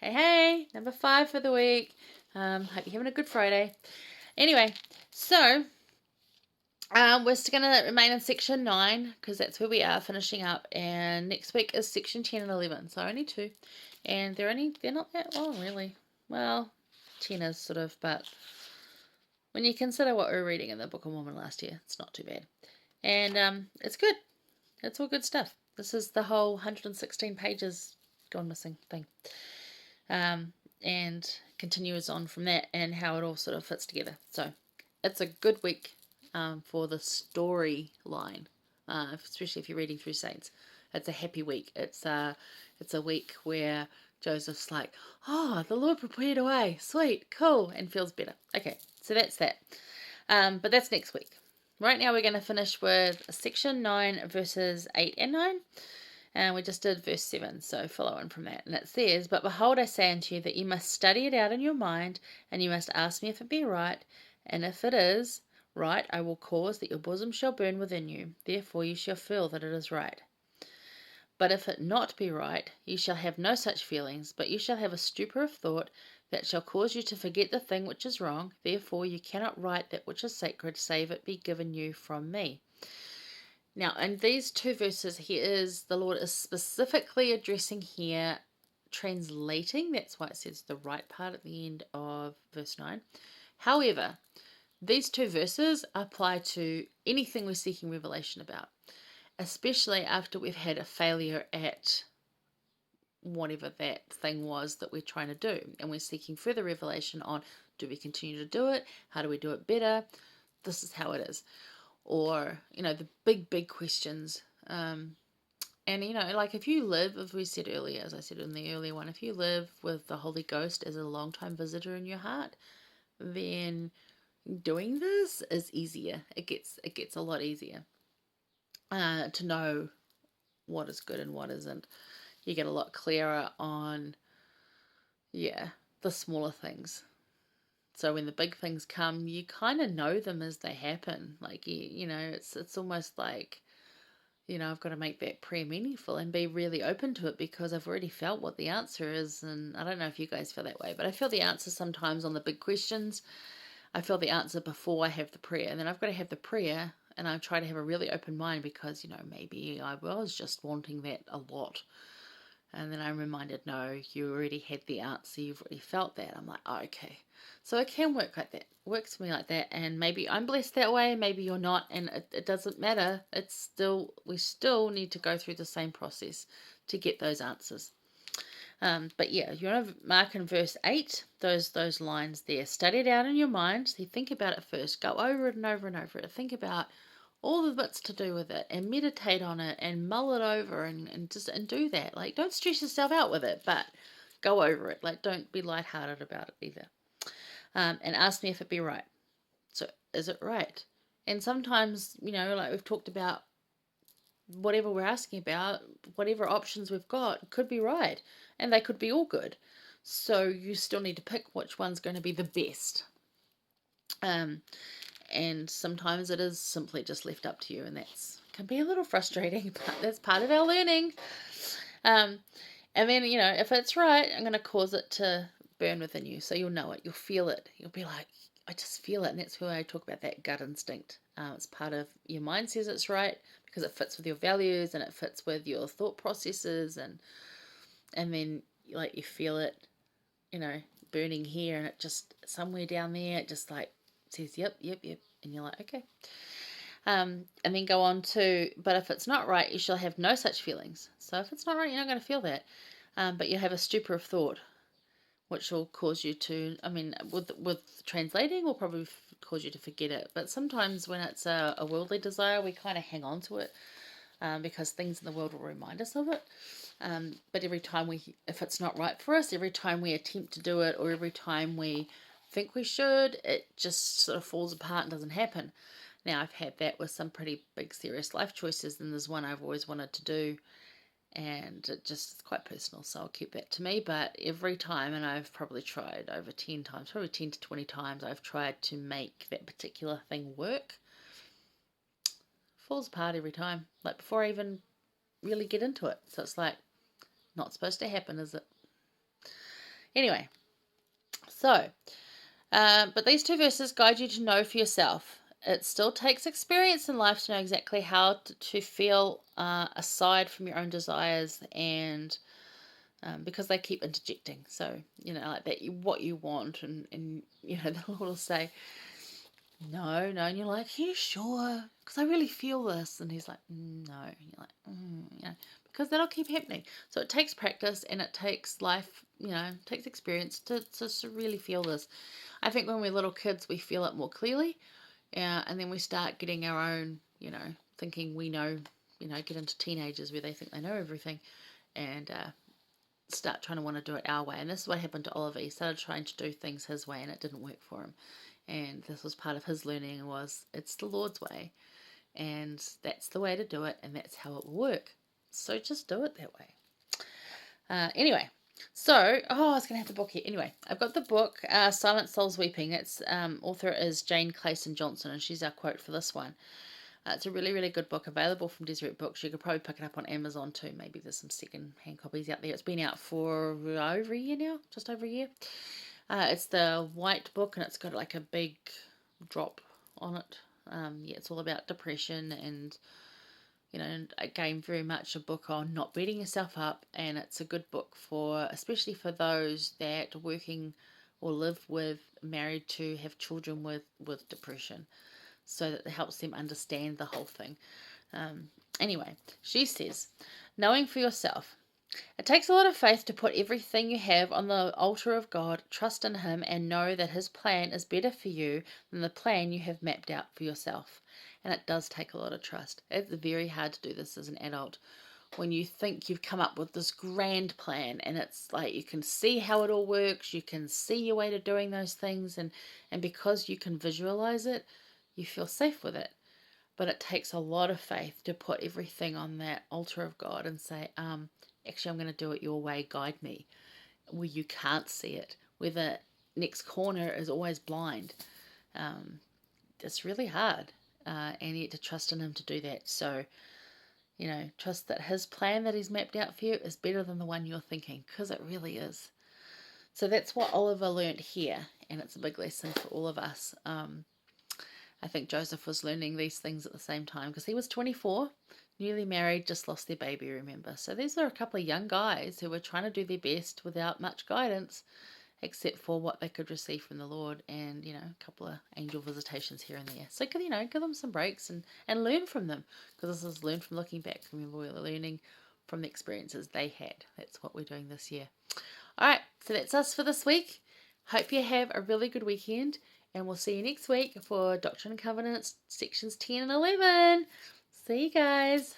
Hey, number 5 for the week. Hope you're having a good Friday. Anyway, so we're still going to remain in section 9 because that's where we are finishing up. And next week is section 10 and 11, so only 2. And they're not that long, really. Well, 10 is sort of, but when you consider what we were reading in the Book of Mormon last year, it's not too bad. And it's good. It's all good stuff. This is the whole 116 pages gone missing thing. And continues on from that and how it all sort of fits together. So it's a good week for the storyline, especially if you're reading through Saints. It's a happy week. It's a week where Joseph's like, oh, the Lord prepared a way. Sweet, cool, and feels better. Okay, so that's that. But that's next week. Right now we're going to finish with section 9, verses 8 and 9. And we just did verse 7, so follow on from that. And it says, But behold, I say unto you that you must study it out in your mind, and you must ask me if it be right. And if it is right, I will cause that your bosom shall burn within you. Therefore you shall feel that it is right. But if it not be right, you shall have no such feelings, but you shall have a stupor of thought that shall cause you to forget the thing which is wrong. Therefore you cannot write that which is sacred, save it be given you from me. Now, in these 2 verses, the Lord is specifically addressing here, translating. That's why it says the right part at the end of verse 9. However, these 2 verses apply to anything we're seeking revelation about, especially after we've had a failure at whatever that thing was that we're trying to do. And we're seeking further revelation on, do we continue to do it? How do we do it better? This is how it is. Or, the big questions. And, like if you live, as we said earlier, as I said in the earlier one, if you live with the Holy Ghost as a long-time visitor in your heart, then doing this is easier. It gets a lot easier to know what is good and what isn't. You get a lot clearer on, the smaller things. So when the big things come, you kind of know them as they happen. Like, it's almost like, I've got to make that prayer meaningful and be really open to it because I've already felt what the answer is. And I don't know if you guys feel that way, but I feel the answer sometimes on the big questions. I feel the answer before I have the prayer. And then I've got to have the prayer and I try to have a really open mind because, maybe I was just wanting that a lot. And then I'm reminded, no, you already had the answer. You've already felt that. I'm like, oh, okay. So it can work like that. It works for me like that. And maybe I'm blessed that way. Maybe you're not. And it doesn't matter. We still need to go through the same process to get those answers. But yeah, you want to mark in verse 8, those lines there. Study it out in your mind. So you think about it first. Go over it and over and over it. Think about all the bits to do with it and meditate on it and mull it over and do that. Like, don't stress yourself out with it, but go over it. Like, don't be lighthearted about it either. And ask me if it be right. So, is it right? And sometimes, like we've talked about, whatever we're asking about, whatever options we've got could be right, and they could be all good. So you still need to pick which one's going to be the best. And sometimes it is simply just left up to you, and that's can be a little frustrating, but that's part of our learning. And then, if it's right, I'm going to cause it to burn within you, so you'll know it, you'll feel it, you'll be like, I just feel it. And that's where I talk about that gut instinct. It's part of your mind says it's right because it fits with your values and it fits with your thought processes, and then like you feel it, burning here, and it just somewhere down there, it just like says yep, and you're like, okay. And then go on to, but if it's not right, you shall have no such feelings. So if it's not right, you're not going to feel that, but you have a stupor of thought, which will cause you to, with translating, will probably cause you to forget it. But sometimes when it's a worldly desire, we kind of hang on to it because things in the world will remind us of it. But every time if it's not right for us, every time we attempt to do it, or every time we think we should, it just sort of falls apart and doesn't happen. Now, I've had that with some pretty big, serious life choices, and there's one I've always wanted to do, and it just is quite personal, so I'll keep that to me. But every time, and I've probably tried over 10 times, probably 10 to 20 times, I've tried to make that particular thing work. Falls apart every time, like before I even really get into it. So it's like, not supposed to happen, is it? Anyway, so, but these 2 verses guide you to know for yourself. It still takes experience in life to know exactly how to feel aside from your own desires, and because they keep interjecting. So, like that, what you want, and the Lord will say, no, no, and you're like, are you sure? Because I really feel this. And he's like, no. And you're like, because that'll keep happening. So it takes practice, and it takes life, takes experience to really feel this. I think when we're little kids, we feel it more clearly. And then we start getting our own, thinking we know, get into teenagers where they think they know everything, and start trying to want to do it our way. And this is what happened to Oliver. He started trying to do things his way, and it didn't work for him. And this was part of his learning, was it's the Lord's way, and that's the way to do it, and that's how it will work. So just do it that way. Anyway, so, I was going to have the book here. Anyway, I've got the book, Silent Souls Weeping. Its author is Jane Clayton Johnson, and she's our quote for this one. It's a really, really good book, available from Deseret Books. You could probably pick it up on Amazon too. Maybe there's some second-hand copies out there. It's been out for over a year now, just over a year. It's the white book, and it's got like a big drop on it. It's all about depression, and again, very much a book on not beating yourself up, and it's a good book especially for those that are working or live with, married to, have children with depression, so that it helps them understand the whole thing. Anyway, she says, knowing for yourself. It takes a lot of faith to put everything you have on the altar of God, trust in Him, and know that His plan is better for you than the plan you have mapped out for yourself. And it does take a lot of trust. It's very hard to do this as an adult, when you think you've come up with this grand plan, and it's like you can see how it all works, you can see your way to doing those things, and because you can visualize it, you feel safe with it. But it takes a lot of faith to put everything on that altar of God and say, actually, I'm going to do it your way, guide me, where you can't see it, where the next corner is always blind. It's really hard, and yet to trust in Him to do that. So, trust that His plan that He's mapped out for you is better than the one you're thinking, because it really is. So that's what Oliver learnt here, and it's a big lesson for all of us. I think Joseph was learning these things at the same time, because he was 24, newly married, just lost their baby, remember. So these are a couple of young guys who were trying to do their best without much guidance, except for what they could receive from the Lord, and, a couple of angel visitations here and there. So, give them some breaks and learn from them, because this is learn from looking back. Remember, we're learning from the experiences they had. That's what we're doing this year. All right, so that's us for this week. Hope you have a really good weekend, and we'll see you next week for Doctrine and Covenants sections 10 and 11. See you guys.